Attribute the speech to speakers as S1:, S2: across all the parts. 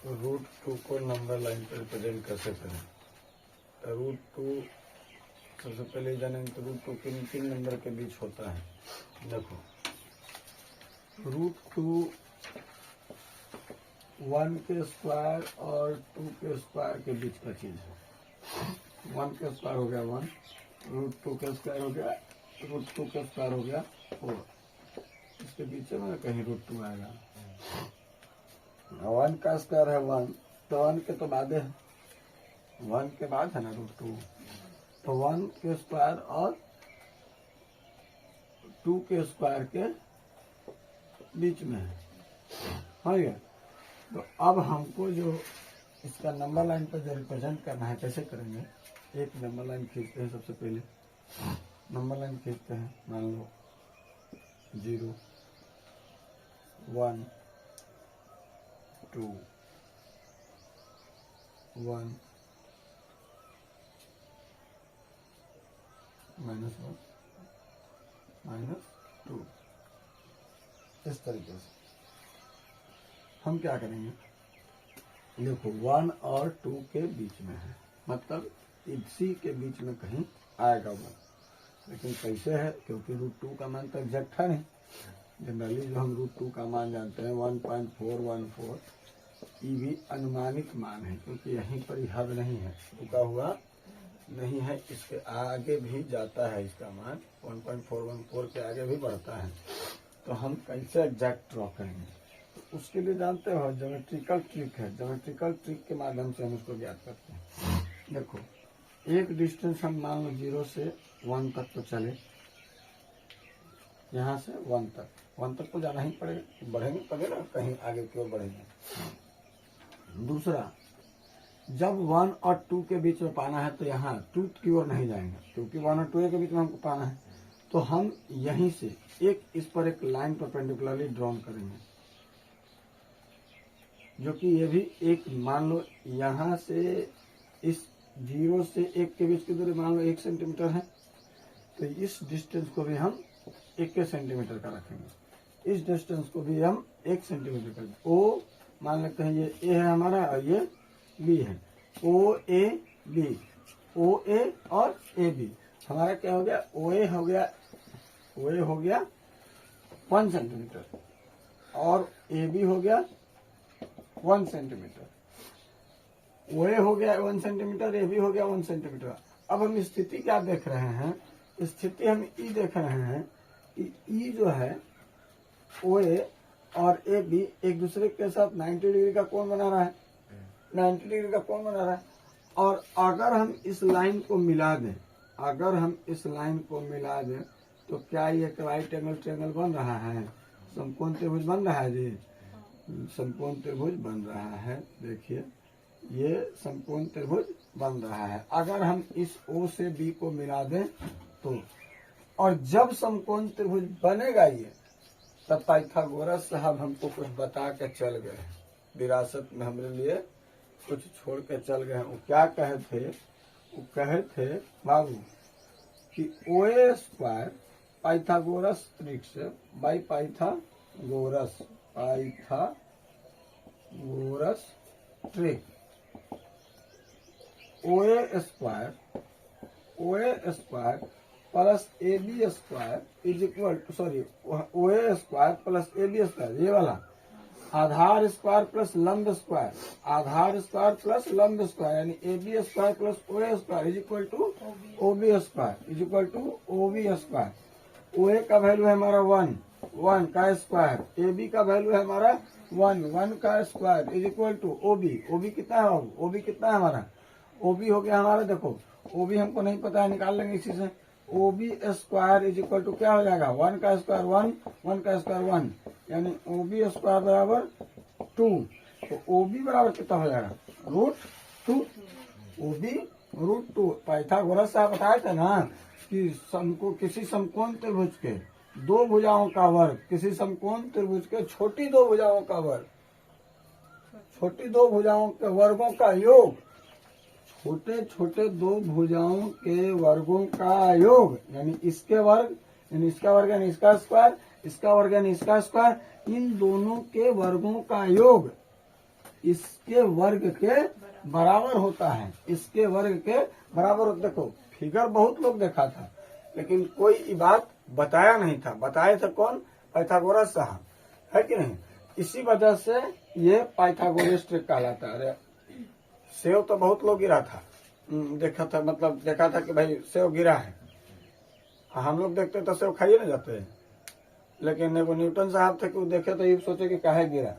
S1: Root two को number line पर represent कैसे करें? रूट टू सबसे पहले जानेंगे तो रूट टू किन किन नंबर के बीच होता है। देखो, रूट टू 1 के स्क्वायर और 2 के स्क्वायर के बीच का चीज है। 1 के स्क्वायर हो गया 1, रूट 2 के स्क्वायर हो गया, रूट 2 के स्क्वायर हो गया 4। इसके पीछे में कहीं रूट 2 आएगा। 1 का स्क्वायर है 1, तो 1 के तो बाद है, 1 के बाद है ना रूट 2, तो 1 के स्क्वायर और 2 के स्क्वायर के बीच में है। हाँ ये तो अब हमको जो इसका नंबर लाइन पर जो रिप्रेजेंट करना है कैसे करेंगे? एक नंबर लाइन खींचते हैं। सबसे पहले नंबर लाइन खींचते हैं, मान लो 0 1 2 1 -1 -2। इस तरीके से हम क्या करेंगे? देखो 1 और 2 के बीच में है, मतलब इसी के बीच में कहीं आएगा 1। लेकिन कैसे है? क्योंकि रूट 2 का मान तो एग्जैक्ट है नहीं। जनरली जो हम रूट 2 का मान जानते हैं 1.414, ये भी अनुमानित मान है, क्योंकि यहीं पर ही हद नहीं है, रुका हुआ नहीं है, इसके आगे भी जाता है। इसका मान 1.414 के आगे भी बढ़ता है। तो हम कैसे एग्जैक्ट ड्रॉ करेंगे? तो उसके लिए जानते हो ज्योमेट्रिकल ट्रिक है। ज्योमेट्रिकल ट्रिक के माध्यम से हम इसको ज्ञात करते हैं। देखो, एक डिस्टेंस हम मान लो 0 से 1 तक तो चले, यहाँ से 1 तक तो जाना ही पड़ेगा, बढ़ेंगे तभी ना कहीं आगे की ओर बढ़ेंगे। दूसरा, जब 1 और 2 के बीच में पाना है तो यहाँ 2 की ओर नहीं जाएंगे, क्योंकि 1 और 2 के बीच में हमको पाना है। तो हम यहीं से इस पर एक लाइन परपेंडिकुलरली ड्रॉ करेंगे, जो कि ये भी एक, मान लो यहाँ से इस 0 से 1 के बीच की दूरी मान लो 1 सेंटीमीटर है, तो इस डिस्टेंस को भी हम 1 सेंटीमीटर का रखेंगे। इस डिस्टेंस को भी हम 1 सेंटीमीटर का, ओ मान लेते हैं ये ए है हमारा और ये बी है, ओ ए बी, ओ ए और ए बी। हमारा क्या हो गया? ओ ए हो गया 1 सेंटीमीटर और ए बी हो गया 1 सेंटीमीटर। ओ ए हो गया 1 सेंटीमीटर, ए बी हो गया 1 सेंटीमीटर। अब हम स्थिति क्या देख रहे हैं? स्थिति हम ई देख रहे हैं कि ई जो है ओ ए और ए बी एक दूसरे के साथ 90 डिग्री का कोण बना रहा है, 90 डिग्री का कोण बना रहा है। और अगर हम इस लाइन को मिला दें, तो क्या ये एक राइट एंगल ट्रायंगल बन रहा है? समकोण त्रिभुज बन रहा है जी, समकोण त्रिभुज बन रहा है। देखिए ये समकोण त्रिभुज बन रहा है। अगर हम इस O से B को मिला दें तो, और जब समकोण त्रिभुज बनेगा ये, तब पाइथागोरस साहब हमको कुछ बता के चल गए, विरासत में हमारे लिए कुछ छोड़ के चल गए। वो क्या कहे थे? वो कहे थे बाबू कि OA स्क्वायर पाइथागोरस ट्रिक से by Pythagoras trick OA square plus AB square is equal to, sorry, OA square plus AB square, ये वाला आधार स्क्वायर प्लस लंब स्क्वायर, आधार स्क्वायर प्लस लंब स्क्वायर, यानी AB square plus OA square is equal to OB square is equal to OB square. OA का value है हमारा 1 का स्क्वायर, AB का वैल्यू है हमारा 1 का square is equal to OB कितना है? OB कितना है हमारा? OB हो गया हमारा, देखो OB हमको नहीं पता है, निकाल लेंगे इसी से। OB square is equal to क्या हो जाएगा? 1 का स्क्वायर 1 का स्क्वायर 1, यानी OB स्क्वायर बराबर 2। तो OB बराबर कितना हो जाएगा? √2। OB √2। पाइथागोरस साहब बताए थे ना कि किसी समकोण त्रिभुज के दो भुजाओं का वर्ग, किसी समकोण त्रिभुज के छोटी दो भुजाओं का वर्ग, छोटी दो भुजाओं के वर्गों का योग, छोटे छोटे दो भुजाओं के वर्गों का योग, यानी इसके वर्ग यानी इसका वर्ग यानी इसका स्क्वायर, इसका वर्ग यानी इसका स्क्वायर, इन दोनों के वर्गों का योग इसके वर्ग के बराबर होता है, इसके वर्ग के बराबर होता। देखो फिगर बहुत लोग देखा था, लेकिन कोई ये बात बताया नहीं था। बताए थे कौन? पाइथागोरस साहब, है कि नहीं? इसी वजह से ये पाइथागोरस ट्रिक कहलाता है। अरे सेव तो बहुत लोग गिरा था, देखा था, मतलब देखा था कि भाई सेव गिरा है। हम लोग देखते तो सेव खाइए ना जाते हैं, लेकिन एगो न्यूटन साहब थे कि वो देखे तो ये सोचे कि काहे गिरा।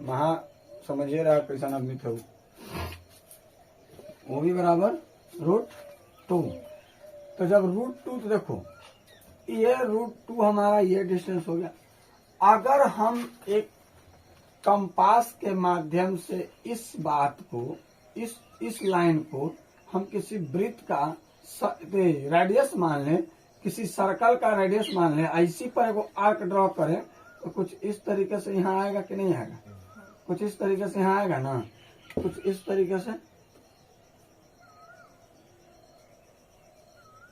S1: महा समझिए रहा कैसा आदमी थे वो भी बराबर √2। तो जब √2, तो देखो ये √2 हमारा ये डिस्टेंस हो गया। अगर हम एक कंपास के माध्यम से इस बात को, इस लाइन को हम किसी वृत्त का रेडियस मान लें, किसी सर्कल का रेडियस मान लें, ऐसी पर एगो आर्क ड्रॉ करें, तो कुछ इस तरीके से यहाँ आएगा कि नहीं आएगा? कुछ इस तरीके से यहाँ आएगा ना, कुछ इस तरीके से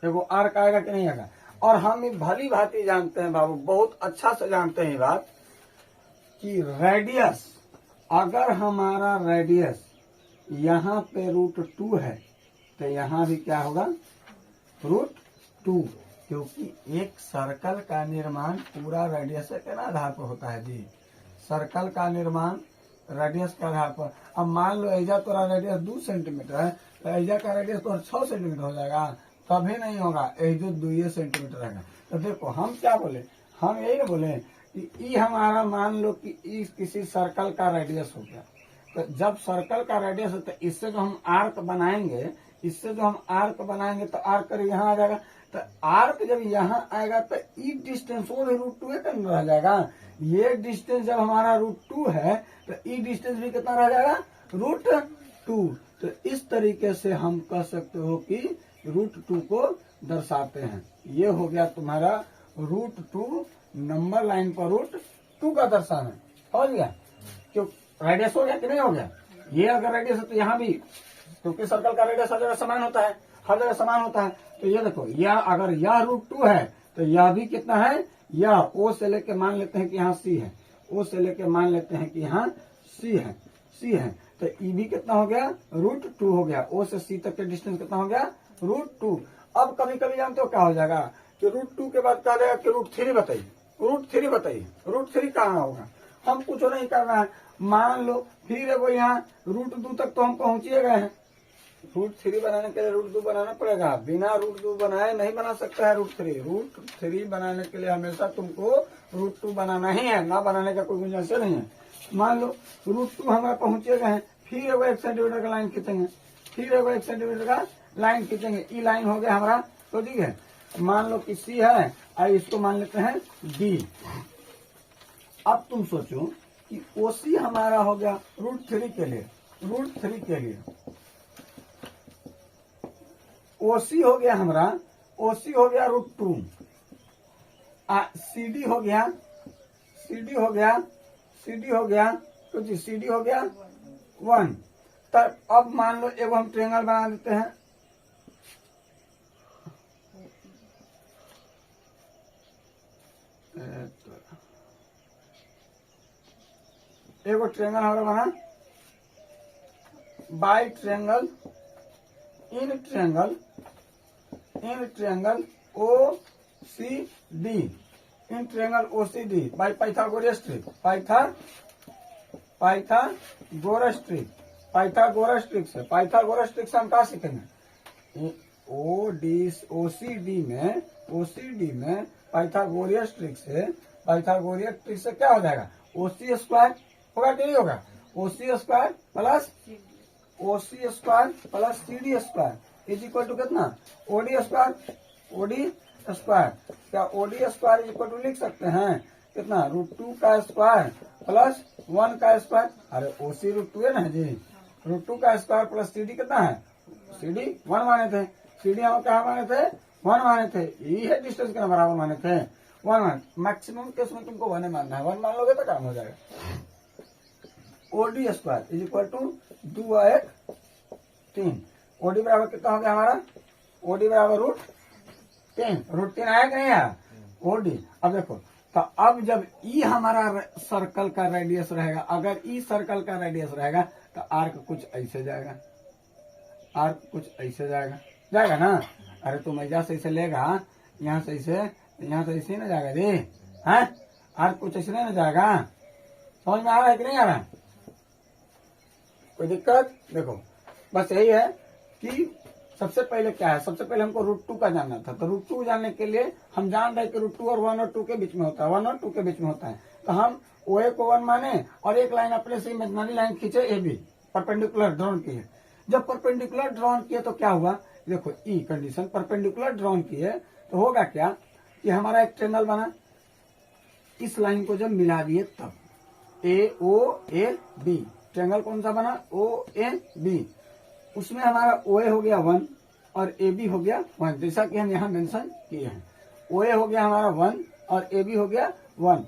S1: एगो आर्क आएगा कि नहीं आएगा? और हम ये भली भांति जानते हैं बाबू, बहुत अच्छा से जानते हैं ये बात कि रेडियस, अगर हमारा रेडियस यहाँ पे √2 है तो यहाँ भी क्या होगा? √2, क्योंकि एक सर्कल का निर्माण पूरा रेडियस के आधार पर होता है जी। सर्कल का निर्माण रेडियस के आधार पर। अब मान लो ऐजा तोरा रेडियस 2 सेंटीमीटर है, तो ऐजा का रेडियस तो 6 सेंटीमीटर हो जाएगा, कभी नहीं होगा, ऐजो 2 सेंटीमीटर रहेगा। तो देखो हम क्या बोले, हम यही ना बोले कि ई हमारा मान लो कि ई किसी सर्कल का रेडियस हो गया। तो जब सर्कल का रेडियस है तो इससे जो हम आर्क बनाएंगे, इससे जो हम आर्क बनाएंगे तो आर्क यहाँ आ जाएगा। तो आर्क जब यहाँ आएगा तो ई डिस्टेंस वो भी √2 का रह जाएगा। ये डिस्टेंस जब हमारा √2 है तो ई डिस्टेंस भी कितना रह जाएगा? √2। तो इस तरीके से हम कह सकते हो कि √2 को दर्शाते हैं। ये हो गया तुम्हारा √2, नंबर लाइन पर √2 का दर्शाना हो गया। क्यों रेडियस हो गया कि नहीं हो गया? ये अगर रेडियस है तो यहाँ भी, क्योंकि सर्कल का रेडियस हर जगह समान होता है, हर जगह समान होता है। तो ये देखो, यह अगर यह √2 है तो यह भी कितना है? यह O से लेके मान लेते हैं कि यहाँ C है, O से लेके मान लेते हैं कि यहाँ C है। तो ई भी कितना हो गया? √2 हो गया। O से C तक के डिस्टेंस कितना हो गया? √2। अब कभी कभी जानते हो क्या हो जाएगा कि √2 के बाद क्या जाएगा कि √3 बताइए, √3 बताइए, √3 कहाँ होगा? हम कुछ नहीं कर रहे हैं, मान लो फिर वो यहाँ √2 तक तो हम पहुंचिए गए हैं। √3 बनाने के लिए √2 बनाना पड़ेगा, बिना √2 बनाए नहीं बना सकता है √3 बनाने के लिए हमेशा तुमको √2 बनाना ही है, ना बनाने का कोई गुंजाइश नहीं है। मान लो √2 हमारे पहुंचे गए हैं, फिर वो 1 सेंटीमीटर का लाइन खींचेंगे, फिर वो 1 सेंटीमीटर का लाइन खींचेंगे। ई लाइन हो गया हमारा, तो ठीक है। मान लो कि C है और इसको मान लेते हैं D। अब तुम सोचो कि OC हमारा हो गया √3 के लिए, √3 के लिए OC हो गया हमारा, OC हो गया √2, CD हो गया, CD हो गया, CD हो गया, तो जी CD हो गया 1। तब अब मान लो एगो हम ट्रायंगल बना देते हैं। एगो ट्रायंगल हमारा बना, by triangle in triangle OCD, in triangle OCD by Pythagoras trick, Pythagoras trick से हम क्या सीखेंगे? OCD में पाइथागोरस ट्रिक से क्या हो जाएगा? OC² होगा कि नहीं होगा? OC² plus CD² is equal to कितना? OD²। क्या OD² इज इक्वल टू लिख सकते हैं कितना? √2 का स्क्वायर प्लस 1 का स्क्वायर। अरे OC √2 है ना जी, √2 का स्क्वायर प्लस CD कितना है? CD 1 माने थे, CD हम क्या माने थे? 1 माने थे। यही है डिस्टेंस के बराबर माने थे 1। मैक्सिमम केस में तुमको 1 मानना है, 1 मान लोगे तो काम हो जाएगा। OD² इज इक्वल टू 2 और 1 3। OD बराबर कितना हो गया हमारा? OD बराबर √10 आया कि नहीं आया? OD। अब देखो तो अब जब ई हमारा सर्कल का रेडियस रहेगा, अगर ई सर्कल का रेडियस रहेगा तो आर्क कुछ ऐसे जाएगा, आर्क कुछ ऐसे जाएगा, जाएगा ना। अरे तुम ऐसा से ऐसे लेगा, यहाँ से ऐसे, यहाँ से ऐसे ना जाएगा रे, है आर्क कुछ ऐसे ना जाएगा। समझ में आ रहा है कि नहीं आ रहा है? कोई दिक्कत? देखो बस यही है कि सबसे पहले क्या है, सबसे पहले हमको √2 का जानना था। तो √2 जानने के लिए हम जान रहे कि √2 और 1 और 2 के बीच में होता है, 1 और 2 के बीच में होता है। तो हम OA को 1 माने और एक लाइन अपने से इमेजिनरी लाइन खींचे AB, परपेंडिकुलर ड्रॉन किए। जब परपेंडिकुलर ड्रॉन किए तो क्या हुआ, देखो ई कंडीशन, परपेंडिकुलर ड्रॉन किए तो होगा क्या कि हमारा एक ट्रेंगल बना, इस लाइन को जब मिला दिए तब AOAB, ट्रेंगल कौन सा बना, OAB। उसमें हमारा OA हो गया 1 और AB हो गया 1, जैसा कि हम यहाँ मेंशन किए हैं। OA हो गया हमारा 1 और AB हो गया 1।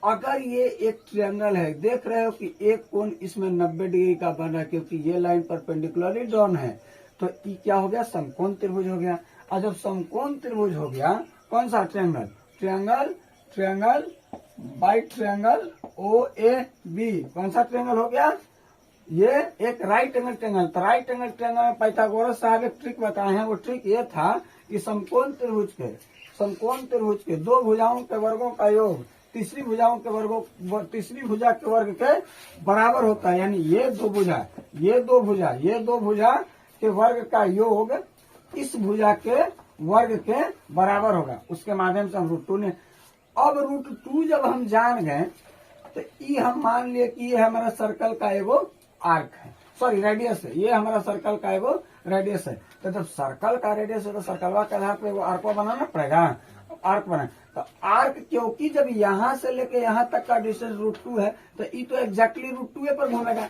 S1: अगर ये एक ट्रायंगल है, देख रहे हो कि एक कोण इसमें 90 डिग्री का बना, क्योंकि ये लाइन परपेंडिकुलरली ड्रॉन है, तो ये क्या हो गया, समकोण त्रिभुज हो गया। और जब समकोण त्रिभुज हो गया, कौन सा triangle, triangle triangle by triangle OAB, कौन सा ट्रायंगल हो गया, ये एक राइट एंगल ट्रायंगल। तो राइट एंगल ट्रायंगल में पाइथागोरस साहब एक ट्रिक बताए हैं। वो ट्रिक ये था कि समकोण त्रिभुज के दो भुजाओं के वर्गों का योग तीसरी भुजा के वर्ग के बराबर होता है। यानी ये दो भुजा के वर्ग का योग इस भुजा के वर्ग के बराबर होगा। उसके माध्यम से हम √2 ने, अब √2 जब हम जान गए तो ये हम मान लिए कि ये हमारा सर्कल का एगो आर्क है, सॉरी रेडियस है, ये हमारा सर्कल का एगो रेडियस है। तो जब सर्कल का रेडियस है तो सर्कलवा के आधार पे एगो आर्क बनाना पड़ेगा, आर्क बना। तो आर्क क्योंकि जब यहाँ से लेके यहाँ तक का डिस्टेंस √2 है तो ये तो एग्जैक्टली √2 पर घूमेगा,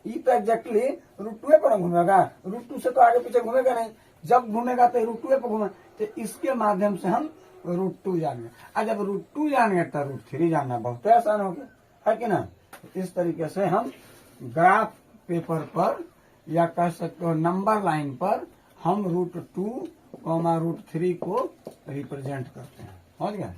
S1: ये तो एग्जैक्टली √2 पर घूमेगा, √2 से तो आगे पीछे घूमेगा नहीं। जब घूमेगा तो √2 पर घूमे, तो इसके माध्यम से हम √2 जान गए। और जब √2 जान गए तो √3 जानना बहुत आसान हो गया, है कि ना। इस तरीके से हम ग्राफ पेपर पर या कह सकते हो नंबर लाइन पर हम √2, √3 को रिप्रेजेंट करते हैं। समझ गए।